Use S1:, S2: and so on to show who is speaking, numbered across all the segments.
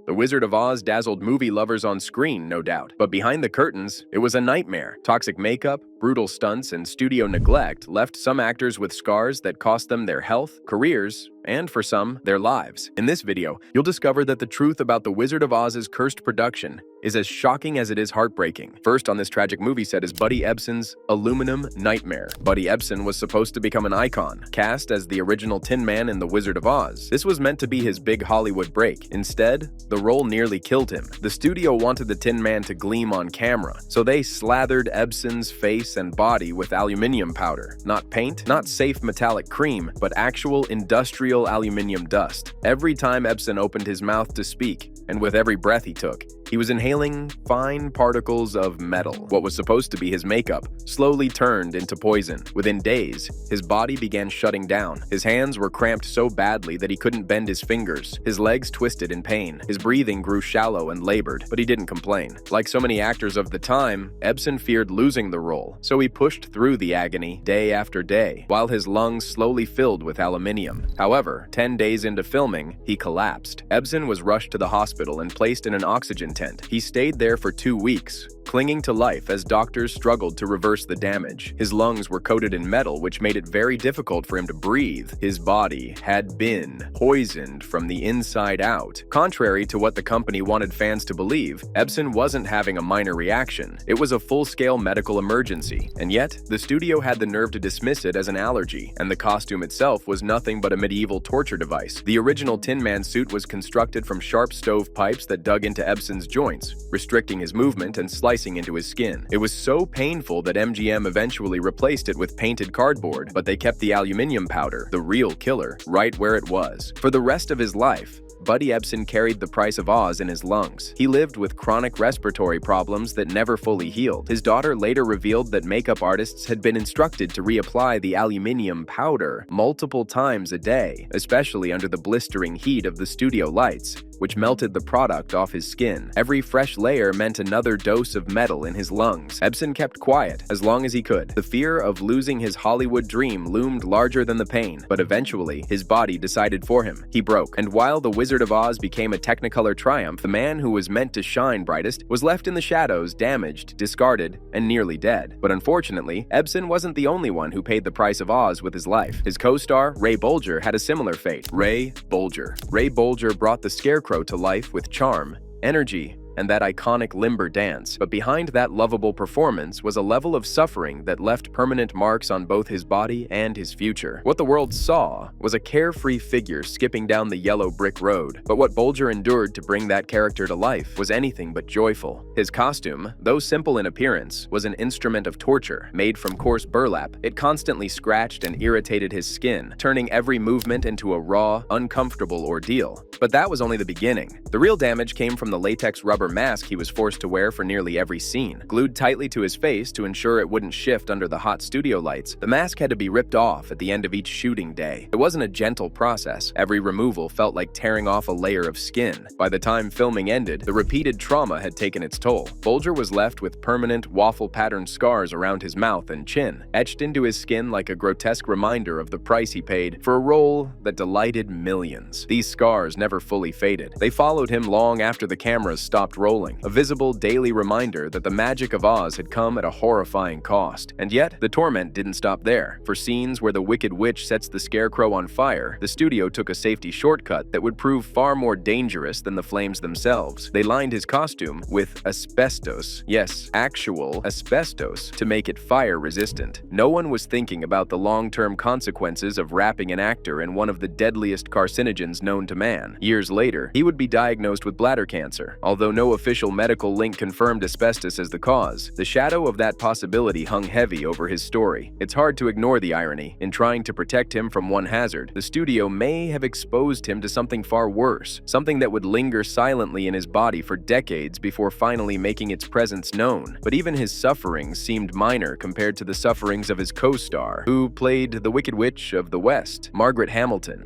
S1: The Wizard of Oz dazzled movie lovers on screen, no doubt. But behind the curtains, it was a nightmare. Toxic makeup, brutal stunts, and studio neglect left some actors with scars that cost them their health, careers, and for some, their lives. In this video, you'll discover that the truth about The Wizard of Oz's cursed production is as shocking as it is heartbreaking. First on this tragic movie set is Buddy Ebsen's aluminum nightmare. Buddy Ebsen was supposed to become an icon, cast as the original Tin Man in The Wizard of Oz. This was meant to be his big Hollywood break. Instead, the role nearly killed him. The studio wanted the Tin Man to gleam on camera, so they slathered Ebsen's face and body with aluminium powder. Not paint, not safe metallic cream, but actual industrial aluminium dust. Every time Ebsen opened his mouth to speak, and with every breath he took, he was inhaling fine particles of metal. What was supposed to be his makeup slowly turned into poison. Within days, his body began shutting down. His hands were cramped so badly that he couldn't bend his fingers. His legs twisted in pain. His breathing grew shallow and labored, but he didn't complain. Like so many actors of the time, Ebsen feared losing the role, so he pushed through the agony day after day, while his lungs slowly filled with aluminium. However, 10 days into filming, he collapsed. Ebsen was rushed to the hospital and placed in an oxygen tent. He stayed there for 2 weeks, clinging to life as doctors struggled to reverse the damage. His lungs were coated in metal, which made it very difficult for him to breathe. His body had been poisoned from the inside out. Contrary to what the company wanted fans to believe, Ebsen wasn't having a minor reaction. It was a full-scale medical emergency, and yet the studio had the nerve to dismiss it as an allergy, and the costume itself was nothing but a medieval torture device. The original Tin Man suit was constructed from sharp stove pipes that dug into Ebsen's joints, restricting his movement and slicing into his skin. It was so painful that MGM eventually replaced it with painted cardboard, but they kept the aluminium powder, the real killer, right where it was. For the rest of his life, Buddy Ebsen carried the price of Oz in his lungs. He lived with chronic respiratory problems that never fully healed. His daughter later revealed that makeup artists had been instructed to reapply the aluminium powder multiple times a day, especially under the blistering heat of the studio lights, which melted the product off his skin. Every fresh layer meant another dose of metal in his lungs. Ebsen kept quiet as long as he could. The fear of losing his Hollywood dream loomed larger than the pain, but eventually, his body decided for him. He broke, and while The Wizard of Oz became a Technicolor triumph, the man who was meant to shine brightest was left in the shadows, damaged, discarded, and nearly dead. But unfortunately, Ebsen wasn't the only one who paid the price of Oz with his life. His co-star, Ray Bolger, had a similar fate. Ray Bolger brought the Scarecrow to life with charm, energy, and that iconic limber dance. But behind that lovable performance was a level of suffering that left permanent marks on both his body and his future. What the world saw was a carefree figure skipping down the yellow brick road, but what Bolger endured to bring that character to life was anything but joyful. His costume, though simple in appearance, was an instrument of torture. Made from coarse burlap, it constantly scratched and irritated his skin, turning every movement into a raw, uncomfortable ordeal. But that was only the beginning. The real damage came from the latex rubber mask he was forced to wear for nearly every scene. Glued tightly to his face to ensure it wouldn't shift under the hot studio lights, the mask had to be ripped off at the end of each shooting day. It wasn't a gentle process. Every removal felt like tearing off a layer of skin. By the time filming ended, the repeated trauma had taken its toll. Bolger was left with permanent waffle-patterned scars around his mouth and chin, etched into his skin like a grotesque reminder of the price he paid for a role that delighted millions. These scars never fully faded. They followed him long after the cameras stopped rolling, a visible daily reminder that the magic of Oz had come at a horrifying cost. And yet, the torment didn't stop there. For scenes where the Wicked Witch sets the Scarecrow on fire, the studio took a safety shortcut that would prove far more dangerous than the flames themselves. They lined his costume with asbestos, yes, actual asbestos, to make it fire-resistant. No one was thinking about the long-term consequences of wrapping an actor in one of the deadliest carcinogens known to man. Years later, he would be diagnosed with bladder cancer. Although no official medical link confirmed asbestos as the cause, the shadow of that possibility hung heavy over his story. It's hard to ignore the irony. In trying to protect him from one hazard, the studio may have exposed him to something far worse, something that would linger silently in his body for decades before finally making its presence known. But even his sufferings seemed minor compared to the sufferings of his co-star, who played the Wicked Witch of the West, Margaret Hamilton.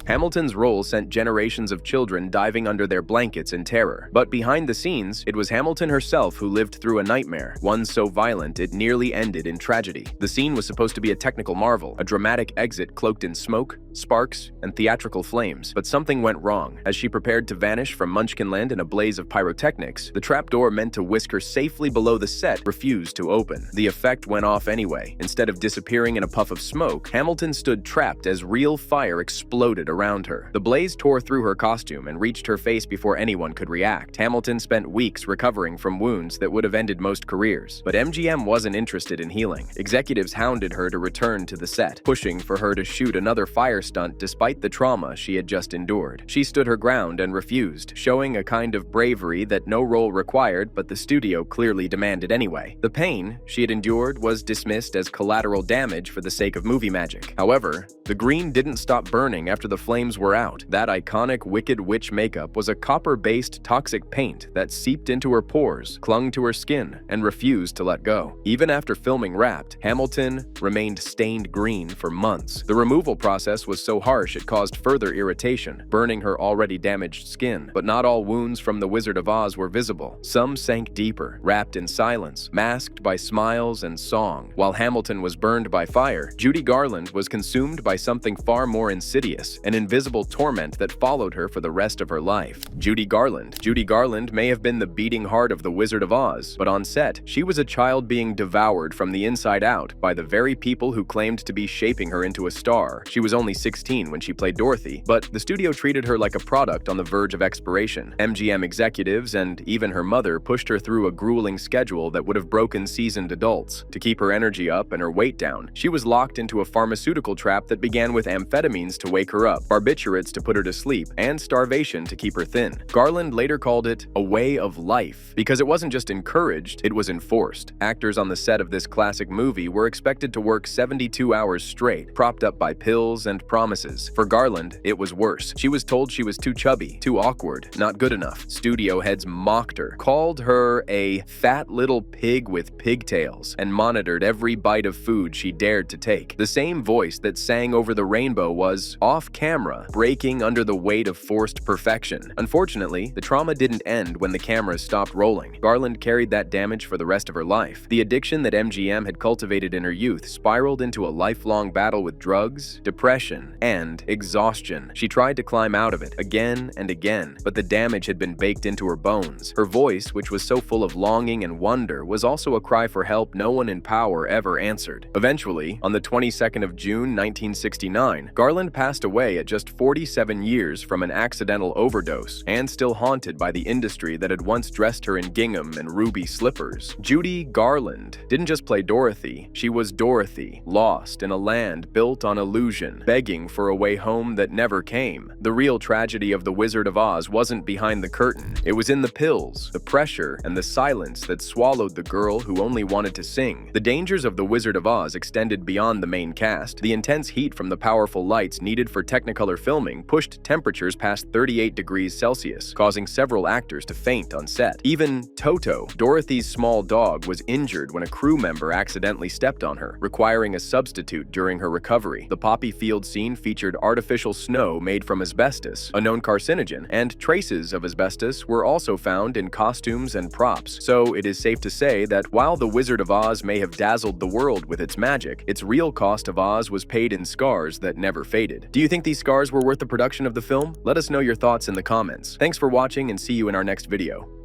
S1: Hamilton's role sent generations of children diving under their blankets in terror. terror. But behind the scenes, it was Hamilton herself who lived through a nightmare, one so violent it nearly ended in tragedy. The scene was supposed to be a technical marvel, a dramatic exit cloaked in smoke, sparks, and theatrical flames. But something went wrong. As she prepared to vanish from Munchkinland in a blaze of pyrotechnics, the trapdoor meant to whisk her safely below the set refused to open. The effect went off anyway. Instead of disappearing in a puff of smoke, Hamilton stood trapped as real fire exploded around her. The blaze tore through her costume and reached her face before anyone could react. Hamilton spent weeks recovering from wounds that would have ended most careers. But MGM wasn't interested in healing. Executives hounded her to return to the set, pushing for her to shoot another fire stunt despite the trauma she had just endured. She stood her ground and refused, showing a kind of bravery that no role required but the studio clearly demanded anyway. The pain she had endured was dismissed as collateral damage for the sake of movie magic. However, the green didn't stop burning after the flames were out. That iconic Wicked Witch makeup was a copper-based toxic paint that seeped into her pores, clung to her skin, and refused to let go. Even after filming wrapped, Hamilton remained stained green for months. The removal process was so harsh it caused further irritation, burning her already damaged skin. But not all wounds from the Wizard of Oz were visible. Some sank deeper, wrapped in silence, masked by smiles and song. While Hamilton was burned by fire, Judy Garland was consumed by something far more insidious, an invisible torment that followed her for the rest of her life. Judy Garland may have been the beating heart of the Wizard of Oz, but on set, she was a child being devoured from the inside out by the very people who claimed to be shaping her into a star. She was only 16 when she played Dorothy, but the studio treated her like a product on the verge of expiration. MGM executives and even her mother pushed her through a grueling schedule that would have broken seasoned adults. To keep her energy up and her weight down, she was locked into a pharmaceutical trap that began with amphetamines to wake her up, barbiturates to put her to sleep, and starvation to keep her thin. Garland later called it a way of life, because it wasn't just encouraged, it was enforced. Actors on the set of this classic movie were expected to work 72 hours straight, propped up by pills and promises. For Garland, it was worse. She was told she was too chubby, too awkward, not good enough. Studio heads mocked her, called her a fat little pig with pigtails, and monitored every bite of food she dared to take. The same voice that sang over the rainbow was, off camera, breaking under the weight of forced perfection. Unfortunately, the trauma didn't end when the cameras stopped rolling. Garland carried that damage for the rest of her life. The addiction that MGM had cultivated in her youth spiraled into a lifelong battle with drugs, depression, and exhaustion. She tried to climb out of it again and again, but the damage had been baked into her bones. Her voice, which was so full of longing and wonder, was also a cry for help no one in power ever answered. Eventually, on the 22nd of June 1969, Garland passed away at just 47 years from an accidental overdose, and still haunted by the industry that had once dressed her in gingham and ruby slippers. Judy Garland didn't just play Dorothy, she was Dorothy, lost in a land built on illusion, begging for a way home that never came. The real tragedy of The Wizard of Oz wasn't behind the curtain. It was in the pills, the pressure, and the silence that swallowed the girl who only wanted to sing. The dangers of The Wizard of Oz extended beyond the main cast. The intense heat from the powerful lights needed for Technicolor filming pushed temperatures past 38 degrees Celsius, causing several actors to faint on set. Even Toto, Dorothy's small dog, was injured when a crew member accidentally stepped on her, requiring a substitute during her recovery. The poppy field scene featured artificial snow made from asbestos, a known carcinogen, and traces of asbestos were also found in costumes and props. So it is safe to say that while The Wizard of Oz may have dazzled the world with its magic, its real cost of Oz was paid in scars that never faded. Do you think these scars were worth the production of the film? Let us know your thoughts in the comments. Thanks for watching and see you in our next video.